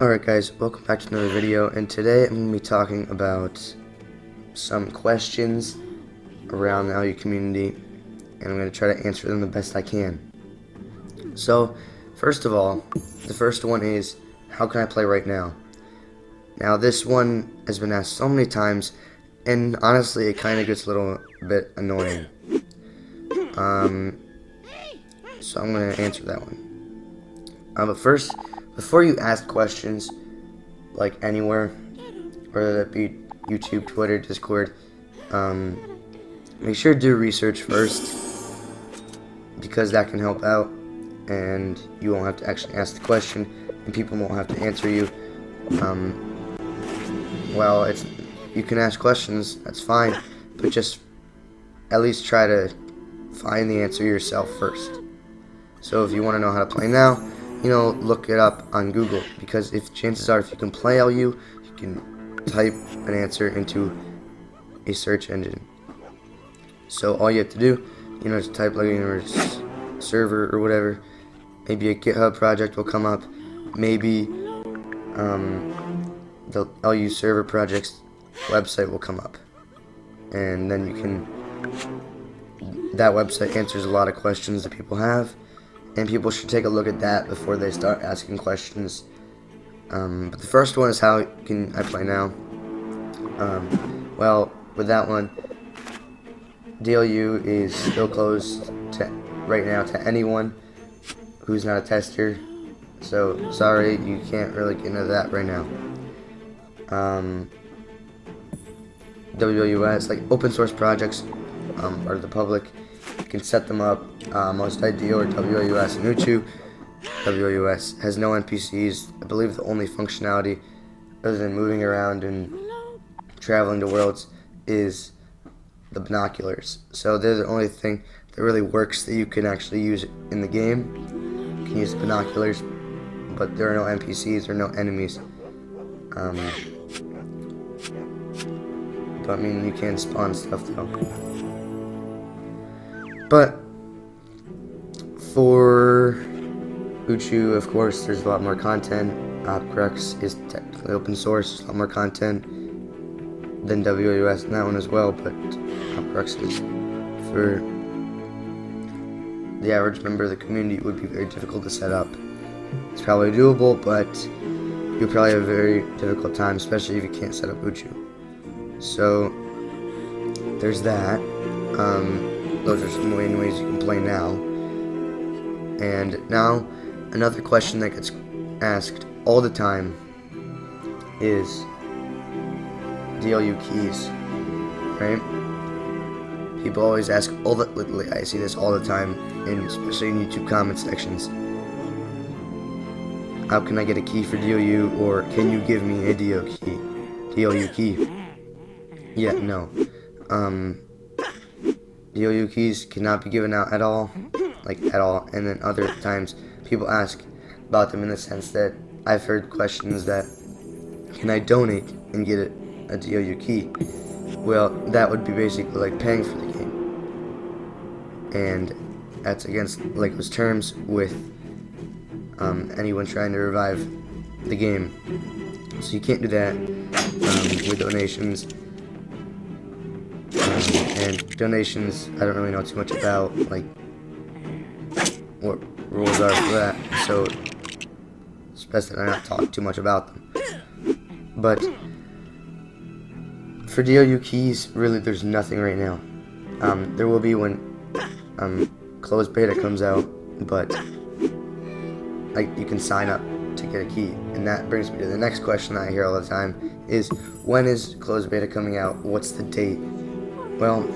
Alright guys, welcome back to another video, and today I'm going to be talking about some questions around the LU community, and I'm going to try to answer them the best I can. So, first of all, the first one is, how can I play right now? Now this one has been asked so many times, and honestly it kind of gets a little bit annoying. So I'm going to answer that one. But first, before you ask questions, like anywhere, whether that be YouTube, Twitter, Discord, make sure to do research first, because that can help out, and you won't have to actually ask the question, and people won't have to answer you. Well, you can ask questions, that's fine, but just at least try to find the answer yourself first. So if you want to know how to play now, look it up on Google, because chances are if you can play LU, you can type an answer into a search engine. So all you have to do, is type like your server or whatever. Maybe a GitHub project will come up. Maybe the LU server project's website will come up, and then that website answers a lot of questions that people have. And people should take a look at that before they start asking questions. But the first one is, how can I play now? Well, with that one, DLU is still closed right now to anyone who's not a tester. So, sorry, you can't really get into that right now. WWS, like open source projects, are the public. You can set them up. Most ideal are WWS and Uchu. WWS has no NPCs. I believe the only functionality, other than moving around and traveling to worlds, is the binoculars. So they're the only thing that really works that you can actually use in the game. You can use the binoculars, but there are no NPCs or no enemies. But I mean, you can spawn stuff though. But for Uchu, of course, there's a lot more content. Opcrux is technically open source, a lot more content than WWS in that one as well, but Opcrux is, for the average member of the community, it would be very difficult to set up. It's probably doable, but you'll probably have a very difficult time, especially if you can't set up Uchu. So there's that. Those are some main ways you can play now. And now, another question that gets asked all the time is DLU keys, right? People always ask I see this all the time, and especially in YouTube comment sections. How can I get a key for DLU, or can you give me a DLU key? Yeah, no. DLU keys cannot be given out at all, and then other times people ask about them in the sense that I've heard questions that, can I donate and get a DLU key? Well, that would be basically like paying for the game, and that's against those terms with anyone trying to revive the game, so you can't do that with donations. And donations, I don't really know too much about, what rules are for that, so it's best that I not talk too much about them. But for DLU keys, really, there's nothing right now. There will be when closed beta comes out, but you can sign up to get a key. And that brings me to the next question that I hear all the time is, when is closed beta coming out? What's the date? Well,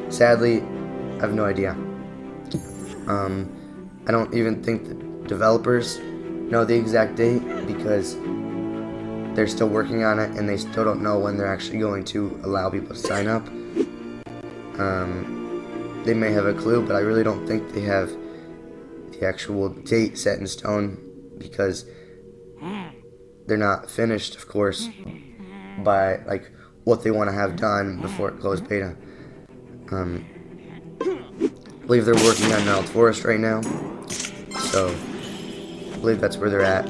sadly, I have no idea. I don't even think the developers know the exact date, because they're still working on it, and they still don't know when they're actually going to allow people to sign up. They may have a clue, but I really don't think they have the actual date set in stone, because they're not finished, of course, by what they want to have done before it closed beta. I believe they're working on Gnarled Forest right now, so I believe that's where they're at.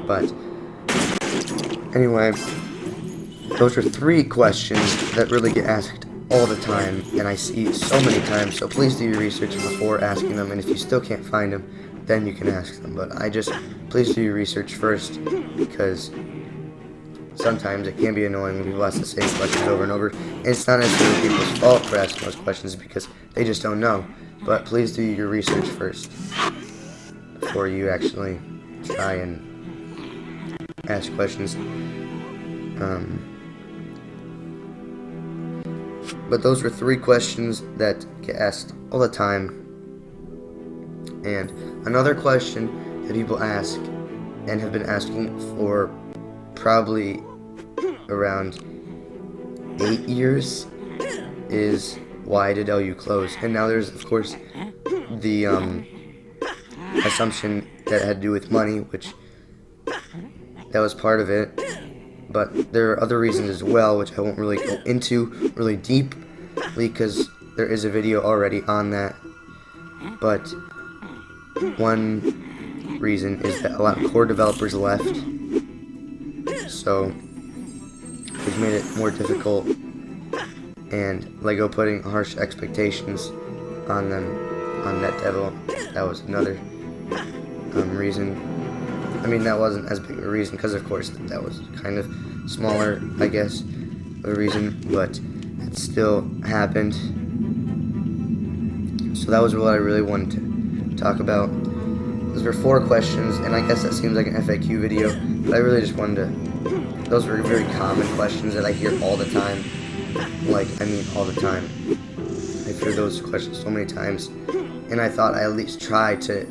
But anyway, those are 3 questions that really get asked all the time, and I see so many times, so please do your research before asking them, and if you still can't find them, then you can ask them. But please do your research first, because sometimes it can be annoying when people ask the same questions over and over, and it's not necessarily people's fault for asking those questions, because they just don't know. But please do your research first before you actually try and ask questions. But those were 3 questions that get asked all the time. And another question that people ask and have been asking for probably around 8 years is, why did LU close? And now there's, of course, the assumption that it had to do with money, which that was part of it. But there are other reasons as well, which I won't really go into really deeply, because there is a video already on that. But one reason is that a lot of core developers left, so it's made it more difficult, and LEGO putting harsh expectations on them on NetDevil, that was another reason. I mean, that wasn't as big of a reason, because of course that was kind of smaller, I guess, of a reason, but it still happened. So that was what I really wanted to talk about. Those were 4 questions, and I guess that seems like an FAQ video, but I really just wanted to, those were very common questions that I hear all the time. Like, I mean all the time. I've heard those questions so many times, and I thought I at least try to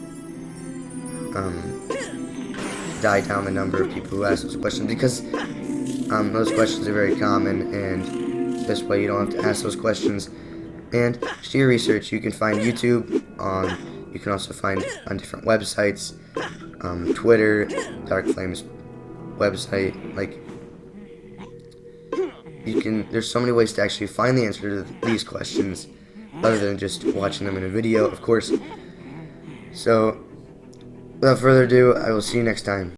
die down the number of people who ask those questions, because those questions are very common, and this way you don't have to ask those questions. And just do your research. You can find YouTube on, you can also find on different websites, Twitter, Dark Flames website, like, there's so many ways to actually find the answer to these questions, other than just watching them in a video, of course. So, without further ado, I will see you next time.